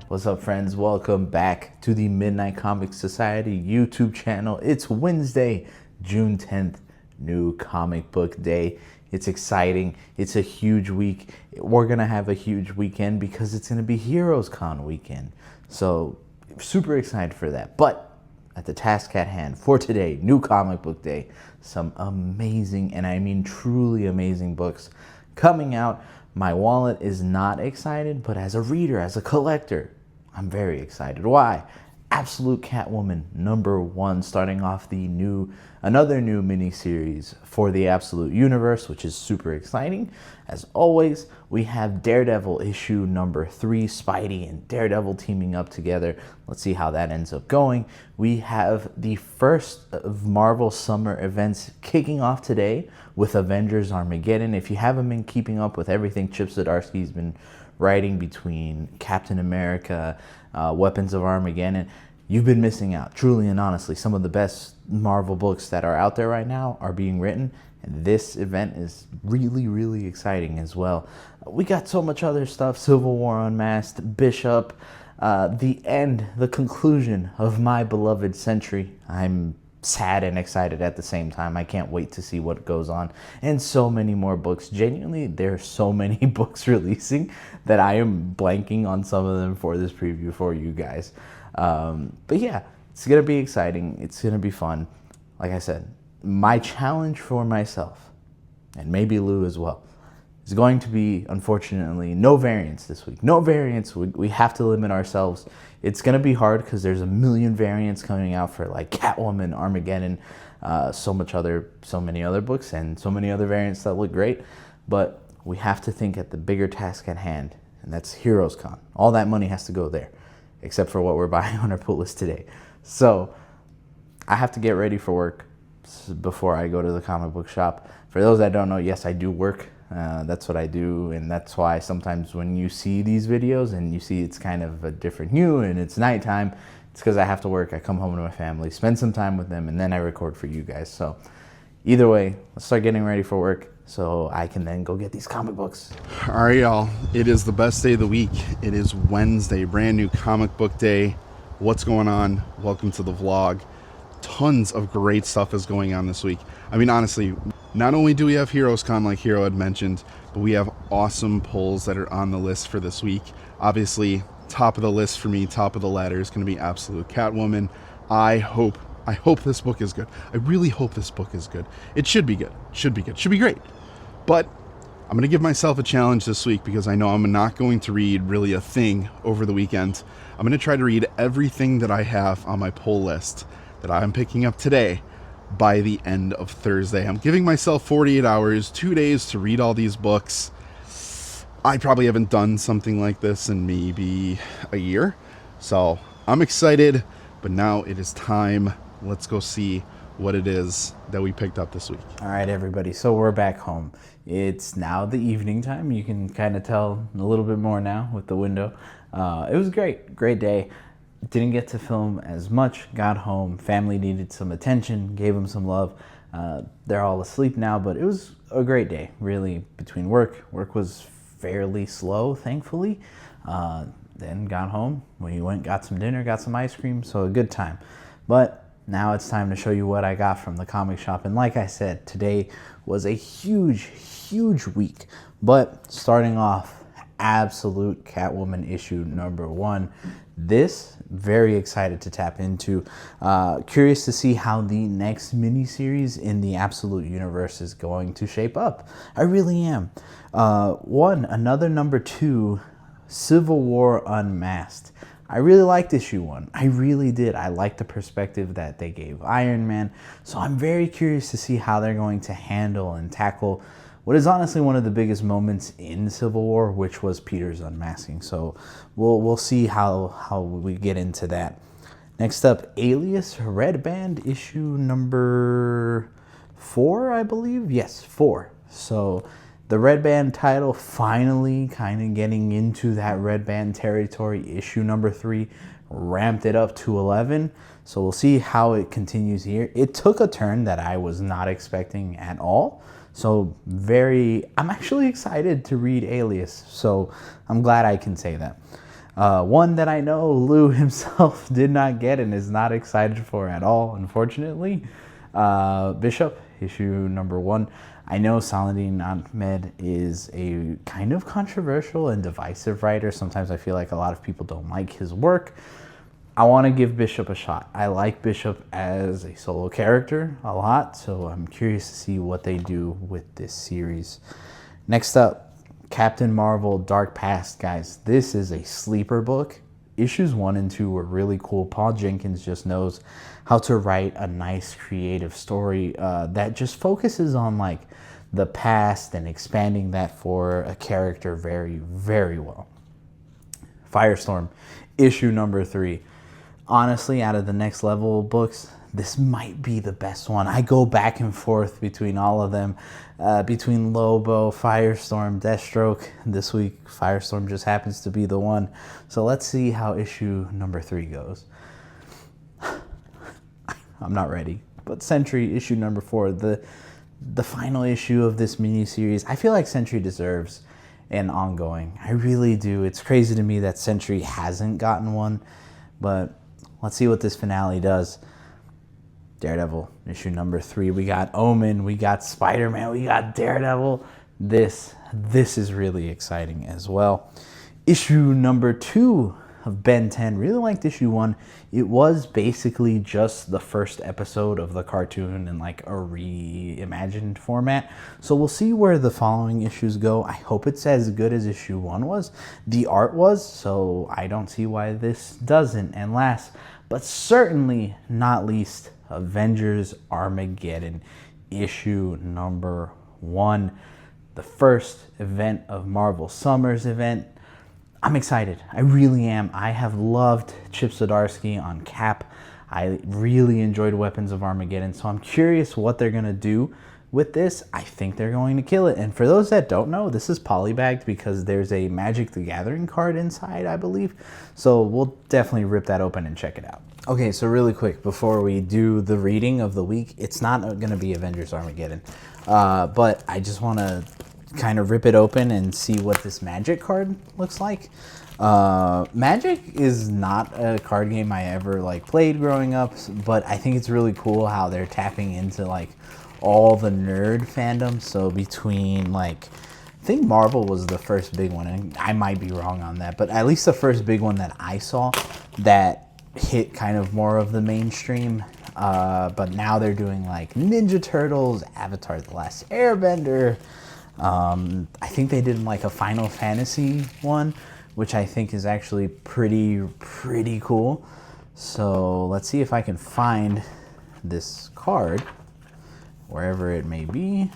What's up, friends? Welcome back to the Midnight Comics Society YouTube channel. It's Wednesday, June 10th, new comic book day. It's exciting. It's a huge week. We're going to have a huge weekend because it's going to be Heroes Con weekend. So, super excited for that. But at the task at hand for today, new comic book day, some amazing, and I mean truly amazing books coming out. My wallet is not excited, but as a reader, as a collector, I'm very excited. Why? Absolute Catwoman #1, starting off another new miniseries for the Absolute Universe, which is super exciting. As always, we have Daredevil issue #3, Spidey and Daredevil teaming up together. Let's see how that ends up going. We have the first of Marvel summer events kicking off today with Avengers Armageddon. If you haven't been keeping up with everything Chip Zdarsky's been writing between Captain America, Weapons of Armageddon, you've been missing out. Truly and honestly, some of the best Marvel books that are out there right now are being written, and this event is really, really exciting as well. We got so much other stuff: Civil War Unmasked, Bishop, the conclusion of My Beloved Century. I'm sad and excited at the same time. I can't wait to see what goes on, and so many more books. Genuinely, there are so many books releasing that I am blanking on some of them for this preview for you guys. But yeah, it's gonna be exciting. It's gonna be fun. Like I said, my challenge for myself, and maybe Lou as well, is going to be, unfortunately, no variants this week. No variants. We have to limit ourselves. It's going to be hard because there's a million variants coming out for like Catwoman, Armageddon, so many other books, and so many other variants that look great. But we have to think at the bigger task at hand, and that's Heroes Con. All that money has to go there, except for what we're buying on our pull list today. So I have to get ready for work before I go to the comic book shop. For those that don't know, yes, I do work. That's what I do, and that's why sometimes when you see these videos and you see it's kind of a different hue and it's nighttime, it's because I have to work. I come home to my family, spend some time with them, and then I record for you guys. So either way, let's start getting ready for work so I can then go get these comic books. All right, y'all. It is the best day of the week. It is Wednesday, brand new comic book day. What's going on? Welcome to the vlog. Tons of great stuff is going on this week. I mean, honestly, not only do we have Heroes Con, like Hero had mentioned, but we have awesome pulls that are on the list for this week. Obviously, top of the list for me, top of the ladder is going to be Absolute Catwoman. I hope this book is good. I really hope this book is good. It should be good. Should be good. Should be great. But I'm going to give myself a challenge this week because I know I'm not going to read really a thing over the weekend. I'm going to try to read everything that I have on my pull list that I'm picking up today by the end of Thursday. I'm giving myself 48 hours, 2 days to read all these books. I probably haven't done something like this in maybe a year. So I'm excited, but now it is time. Let's go see what it is that we picked up this week. All right, everybody. So we're back home. It's now the evening time. You can kind of tell a little bit more now with the window. It was great day. Didn't get to film as much. Got home. Family needed some attention. Gave them some love. They're all asleep now, but it was a great day, really, between work. Work was fairly slow, thankfully. Then got home. We went, got some dinner, got some ice cream, so a good time. But now it's time to show you what I got from the comic shop. And like I said, today was a huge week. But starting off, Absolute Catwoman issue #1. This, very excited to tap into. Curious to see how the next miniseries in the Absolute Universe is going to shape up. I really am. Another #2, Civil War Unmasked. I really liked issue 1. I really did. I liked the perspective that they gave Iron Man. So I'm very curious to see how they're going to handle and tackle what is honestly one of the biggest moments in Civil War, which was Peter's unmasking. So we'll see how we get into that. Next up, Alias Red Band issue #4, I believe. Yes, 4. So the Red Band title finally kind of getting into that Red Band territory. Issue #3 ramped it up to 11. So we'll see how it continues here. It took a turn that I was not expecting at all. So I'm actually excited to read Alias. So I'm glad I can say that. One that I know Lou himself did not get and is not excited for at all, unfortunately. Bishop, issue number 1. I know Saladin Ahmed is a kind of controversial and divisive writer. Sometimes I feel like a lot of people don't like his work. I want to give Bishop a shot. I like Bishop as a solo character a lot, so I'm curious to see what they do with this series. Next up, Captain Marvel Dark Past, guys. This is a sleeper book. Issues 1 and 2 were really cool. Paul Jenkins just knows how to write a nice creative story that just focuses on like the past and expanding that for a character very, very well. Firestorm, issue number 3. Honestly, out of the Next Level books, this might be the best one. I go back and forth between all of them, between Lobo, Firestorm, Deathstroke. This week, Firestorm just happens to be the one. So let's see how issue number 3 goes. I'm not ready. But Sentry, issue number 4, the final issue of this miniseries. I feel like Sentry deserves an ongoing. I really do. It's crazy to me that Sentry hasn't gotten one, but let's see what this finale does. Daredevil, issue number 3. We got Omen, we got Spider-Man, we got Daredevil. This is really exciting as well. Issue number 2 of Ben 10. Really liked issue 1. It was basically just the first episode of the cartoon in like a reimagined format. So we'll see where the following issues go. I hope it's as good as issue 1 was. The art was, so I don't see why this doesn't. And last, but certainly not least, Avengers Armageddon, issue number 1. The first event of Marvel Summer's event. I'm excited. I really am. I have loved Chip Zdarsky on Cap. I really enjoyed Weapons of Armageddon, so I'm curious what they're going to do with this. I think they're going to kill it. And for those that don't know, this is polybagged because there's a Magic the Gathering card inside, I believe. So we'll definitely rip that open and check it out. Okay, so really quick, before we do the reading of the week, it's not going to be Avengers Armageddon, but I just want to kind of rip it open and see what this Magic card looks like. Magic is not a card game I ever like played growing up, but I think it's really cool how they're tapping into like all the nerd fandom. So between like, I think Marvel was the first big one, and I might be wrong on that, but at least the first big one that I saw that hit kind of more of the mainstream. But now they're doing like Ninja Turtles, Avatar: The Last Airbender. I think they did like a Final Fantasy one, which I think is actually pretty cool. So let's see if I can find this card wherever it may be.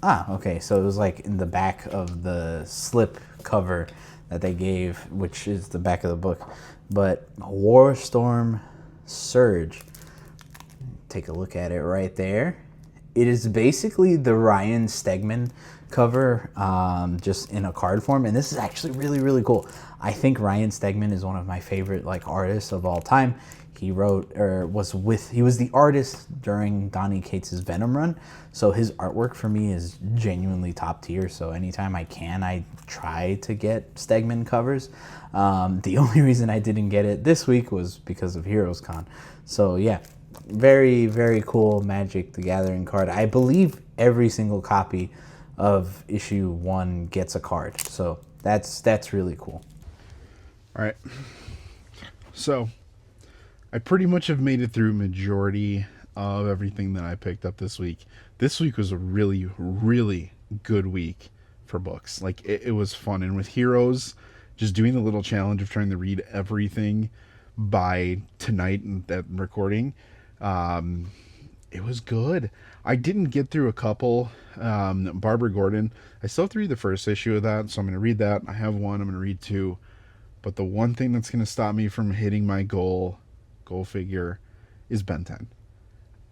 Okay, so it was like in the back of the slip cover that they gave, which is the back of the book. But Warstorm Surge, take a look at it right there. It is basically the Ryan Stegman cover, just in a card form, and this is actually really cool. I think Ryan Stegman is one of my favorite like artists of all time. He wrote, or he was the artist during Donny Cates' Venom run, so his artwork for me is genuinely top tier. So anytime I can, I try to get Stegman covers. The only reason I didn't get it this week was because of Heroes Con. So yeah, very cool Magic the Gathering card. I believe every single copy of issue 1 gets a card, so that's really cool. All right, so I pretty much have made it through majority of everything that I picked up this week. This week was a really good week for books. Like it was fun, and with Heroes, just doing the little challenge of trying to read everything by tonight and that recording, it was good. I didn't get through a couple. Barbara Gordon, I still have to read the first issue of that, so I'm going to read that. I have one, I'm going to read 2. But the one thing that's going to stop me from hitting my goal figure, is Ben 10.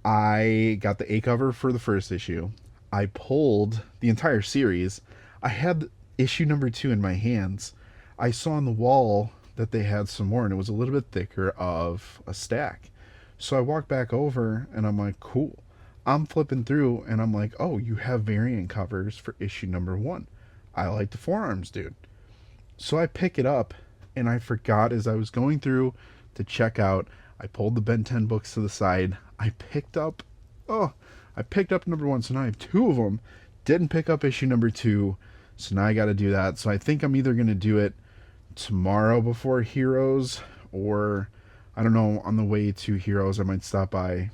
I got the A cover for the first issue. I pulled the entire series. I had issue number 2 in my hands. I saw on the wall that they had some more, and it was a little bit thicker of a stack. So I walked back over, and I'm like, cool. I'm flipping through, and I'm like, oh, you have variant covers for issue number 1. I like the Forearms dude. So I pick it up, and I forgot as I was going through to check out. I pulled the Ben 10 books to the side. Oh, I picked up number one, so now I have two of them. Didn't pick up issue number two, so now I got to do that. So I think I'm either going to do it tomorrow before Heroes, or I don't know, on the way to Heroes, I might stop by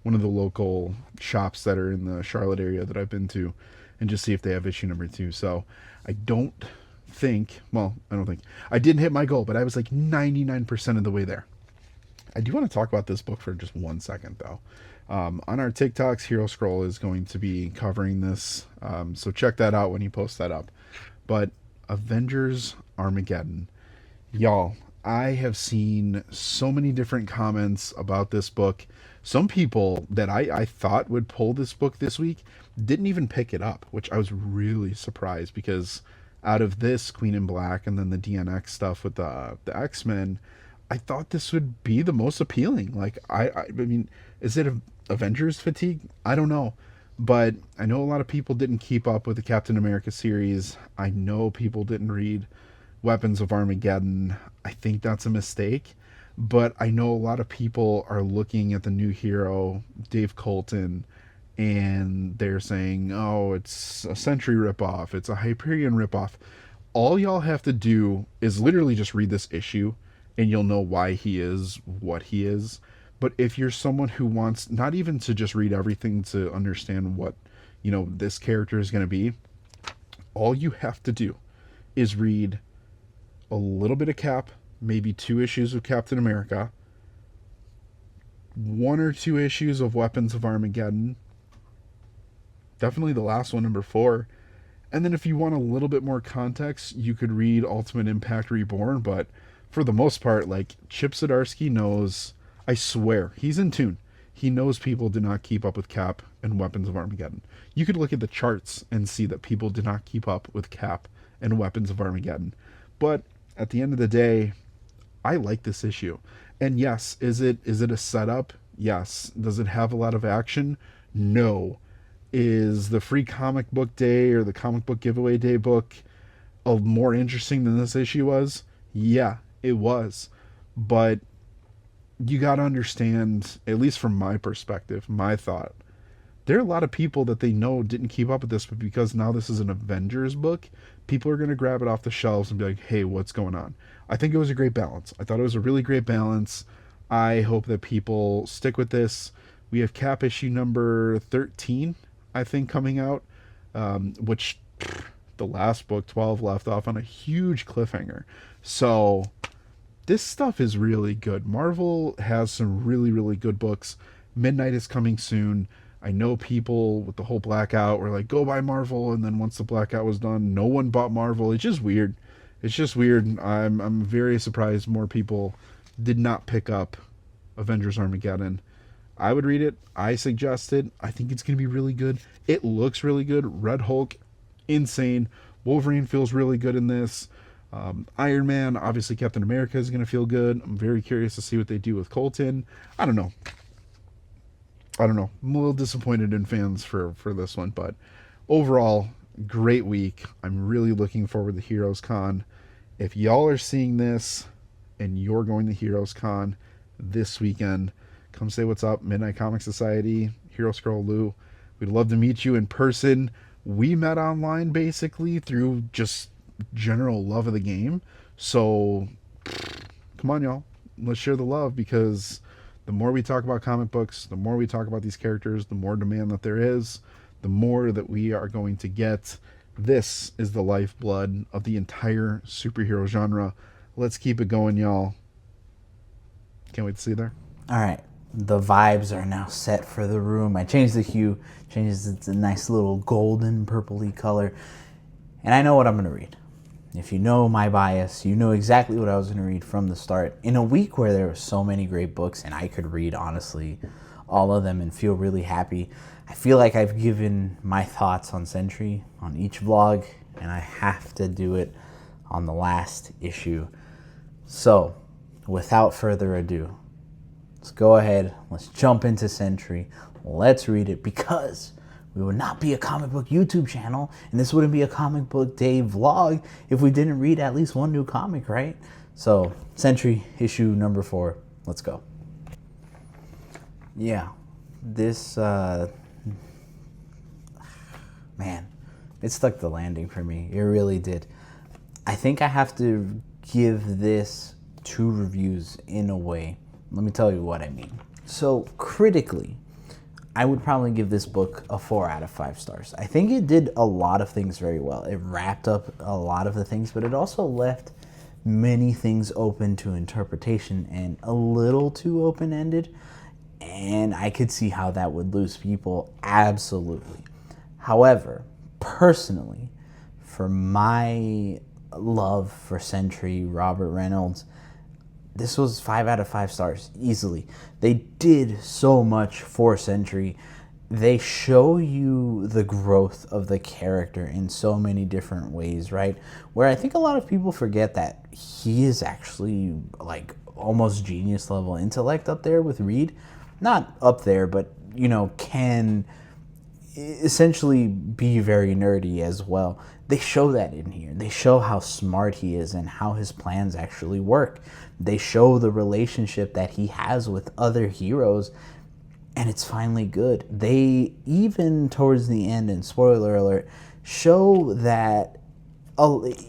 one of the local shops that are in the Charlotte area that I've been to and just see if they have issue number two. So I don't I didn't hit my goal, but I was like 99% of the way there. I do want to talk about this book for just 1 second, though. On our TikToks, Hero Scroll is going to be covering this, so check that out when he posts that up. But Avengers Armageddon. Y'all, I have seen so many different comments about this book. Some people that I thought would pull this book this week didn't even pick it up, which I was really surprised, because out of this, Queen in Black, and then the DNX stuff with the X-Men, I thought this would be the most appealing. Like, I mean, is it Avengers fatigue? I don't know. But I know a lot of people didn't keep up with the Captain America series. I know people didn't read Weapons of Armageddon. I think that's a mistake. But I know a lot of people are looking at the new hero, Dave Colton, and they're saying, oh, it's a Sentry ripoff, it's a Hyperion ripoff. All y'all have to do is literally just read this issue, and you'll know why he is what he is. But if you're someone who wants not even to just read everything to understand what, this character is going to be, all you have to do is read a little bit of Cap, maybe 2 issues of Captain America, 1 or 2 issues of Weapons of Armageddon, definitely the last one, number 4. And then if you want a little bit more context, you could read Ultimate Impact Reborn. But for the most part, like, Chip Zdarsky knows, I swear, he's in tune. He knows people did not keep up with Cap and Weapons of Armageddon. You could look at the charts and see that people did not keep up with Cap and Weapons of Armageddon. But at the end of the day, I like this issue. And yes, is it a setup? Yes. Does it have a lot of action? No. Is the free comic book day or the comic book giveaway day book more interesting than this issue was? Yeah, it was. But you got to understand, at least from my perspective, my thought, there are a lot of people that they know didn't keep up with this, but because now this is an Avengers book, people are going to grab it off the shelves and be like, hey, what's going on? I think it was a great balance. I thought it was a really great balance. I hope that people stick with this. We have Cap issue number 13, I think, coming out, which the last book, 12, left off on a huge cliffhanger. So this stuff is really good. Marvel has some really, really good books. Midnight is coming soon. I know people with the whole blackout were like, go buy Marvel, and then once the blackout was done, no one bought Marvel. It's just weird. I'm very surprised more people did not pick up Avengers Armageddon. I would read it. I suggest it. I think it's going to be really good. It looks really good. Red Hulk, insane. Wolverine feels really good in this. Iron Man, obviously Captain America is going to feel good. I'm very curious to see what they do with Colton. I don't know. I'm a little disappointed in fans for this one, but overall, great week. I'm really looking forward to Heroes Con. If y'all are seeing this and you're going to Heroes Con this weekend, come say what's up. Midnight Comic Society, Hero Scroll Lou. We'd love to meet you in person. We met online basically through just general love of the game. So come on, y'all. Let's share the love, because the more we talk about comic books, the more we talk about these characters, the more demand that there is, the more that we are going to get. This is the lifeblood of the entire superhero genre. Let's keep it going, y'all. Can't wait to see you there. All right. The vibes are now set for the room. I changed the hue, changed it to a nice little golden purpley color. And I know what I'm going to read. If you know my bias, you know exactly what I was going to read from the start. In a week where there were so many great books, and I could read, honestly, all of them and feel really happy, I feel like I've given my thoughts on Sentry on each vlog, and I have to do it on the last issue. So, without further ado, let's go ahead, let's jump into Sentry, let's read it, because We would not be a comic book YouTube channel, and this wouldn't be a comic book day vlog if we didn't read at least one new comic, right? So, Sentry, issue number 4. Let's go. Yeah, this, man, it stuck the landing for me. It really did. I think I have to give this 2 reviews in a way. Let me tell you what I mean. So, critically, I would probably give this book a 4 out of 5 stars. I think it did a lot of things very well. It wrapped up a lot of the things, but it also left many things open to interpretation and a little too open-ended. And I could see how that would lose people, absolutely. However, personally, for my love for Sentry, Robert Reynolds, this was 5 out of 5 stars, easily. They did so much for Sentry. They show you the growth of the character in so many different ways, right? Where I think a lot of people forget that he is actually like almost genius level intellect up there with Reed. Not up there, but, you know, can essentially be very nerdy as well. They show that in here. They show how smart he is and how his plans actually work. They show the relationship that he has with other heroes, and it's finally good. They even towards the end, and spoiler alert, show that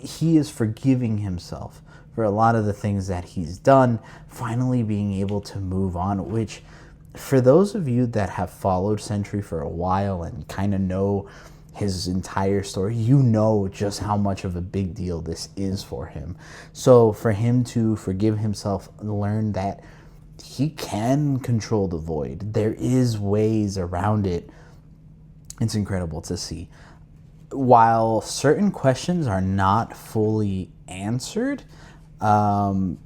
he is forgiving himself for a lot of the things that he's done, finally being able to move on, which for those of you that have followed Sentry for a while and kind of know his entire story, you know just how much of a big deal this is for him. So for him to forgive himself, learn that he can control the void, there is ways around it, it's incredible to see. While certain questions are not fully answered, I'm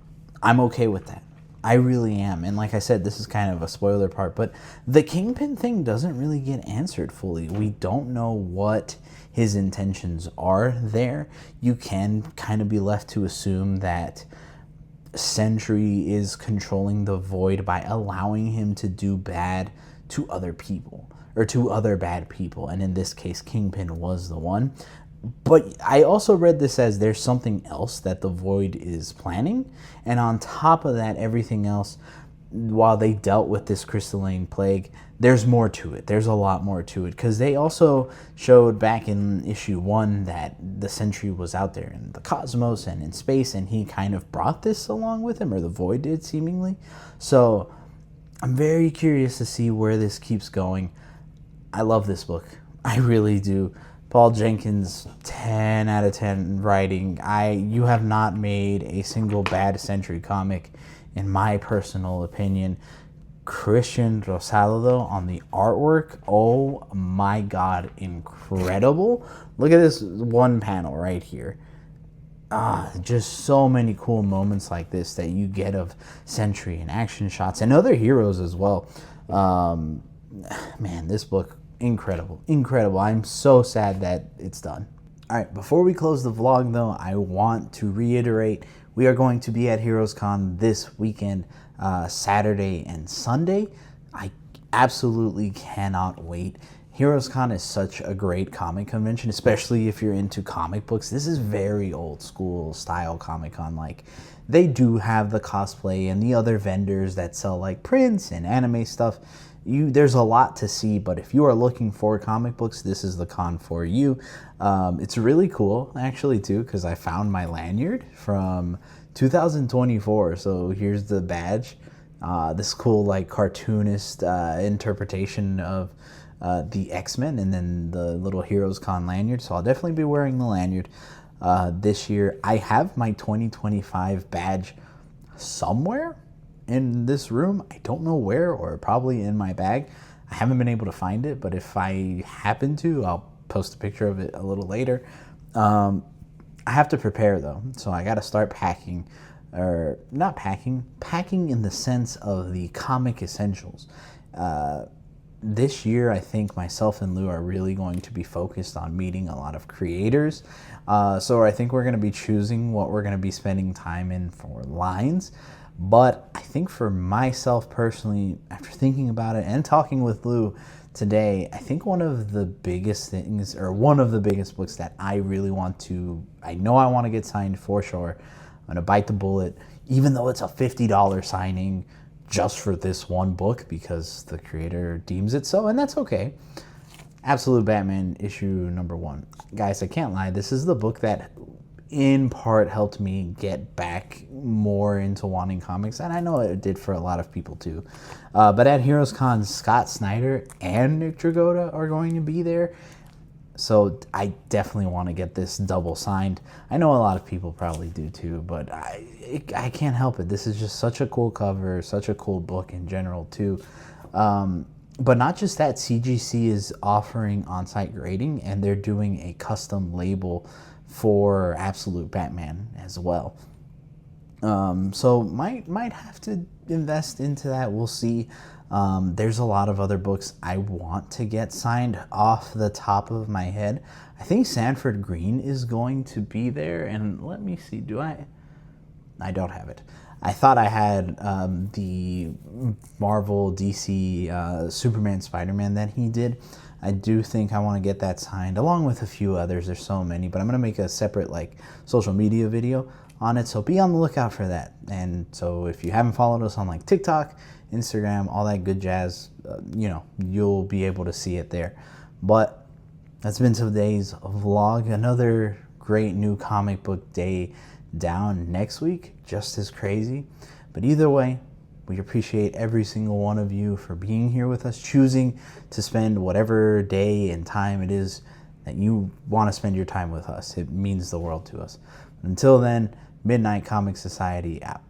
okay with that. I really am. And like I said, this is kind of a spoiler part, but the Kingpin thing doesn't really get answered fully. We don't know what his intentions are there. You can kind of be left to assume that Sentry is controlling the void by allowing him to do bad to other people, or to other bad people. And in this case, Kingpin was the one. But I also read this as there's something else that the Void is planning. And on top of that, everything else, while they dealt with this crystalline plague, there's more to it. There's a lot more to it. Because they also showed back in issue 1 that the Sentry was out there in the cosmos and in space, and he kind of brought this along with him, or the Void did, seemingly. So I'm very curious to see where this keeps going. I love this book. I really do. Paul Jenkins, 10 out of 10 writing. You have not made a single bad Sentry comic, in my personal opinion. Christian Rosado on the artwork, oh my god, incredible. Look at this one panel right here. Just so many cool moments like this that you get of Sentry and action shots and other heroes as well. Man, this book, incredible. I'm so sad that it's done. All right, before we close the vlog though, I want to reiterate, we are going to be at Heroes Con this weekend, Saturday and Sunday. I absolutely cannot wait. Heroes Con is such a great comic convention, especially if you're into comic books. This is very old school style Comic Con. Like, they do have the cosplay and the other vendors that sell like prints and anime stuff. There's a lot to see, but if you are looking for comic books, this is the con for you. It's really cool, actually, too, because I found my lanyard from 2024. So here's the badge. This cool, like, cartoonist interpretation of the X-Men, and then the little Heroes Con lanyard. So I'll definitely be wearing the lanyard this year. I have my 2025 badge somewhere in this room. I don't know where, or probably in my bag. I haven't been able to find it, but if I happen to, I'll post a picture of it a little later. I have to prepare though, so I got to start packing, or not packing in the sense of the comic essentials. This year, I think myself and Lou are really going to be focused on meeting a lot of creators. So I think we're going to be choosing what we're going to be spending time in for lines. But I think for myself personally, after thinking about it and talking with Lou, today, I think one of the biggest things, or one of the biggest books that I really want to, I know I want to get signed for sure. I'm going to bite the bullet, even though it's a $50 signing just for this one book because the creator deems it so, and that's okay. Absolute Batman issue number 1. Guys, I can't lie, this is the book that in part helped me get back more into wanting comics, and I know it did for a lot of people too. But at Heroes Con, Scott Snyder and Nick Dragotta are going to be there, so I definitely want to get this double signed. I know a lot of people probably do too, but I can't help it. This is just such a cool cover, such a cool book in general too. But not just that, CGC is offering on-site grading, and they're doing a custom label for Absolute Batman as well. So might have to invest into that. We'll see. There's a lot of other books I want to get signed off the top of my head. I think Sanford Green is going to be there, and let me see. I don't have it. I thought I had the Marvel DC Superman Spider-Man that he did. I do think I want to get that signed along with a few others. There's so many, but I'm going to make a separate like social media video on it, so be on the lookout for that. And so if you haven't followed us on like TikTok, Instagram, all that good jazz, you'll be able to see it there. But that's been today's vlog. Another great new comic book day down next week, just as crazy. But either way, we appreciate every single one of you for being here with us, choosing to spend whatever day and time it is that you want to spend your time with us. It means the world to us. Until then, Midnight Comic Society out.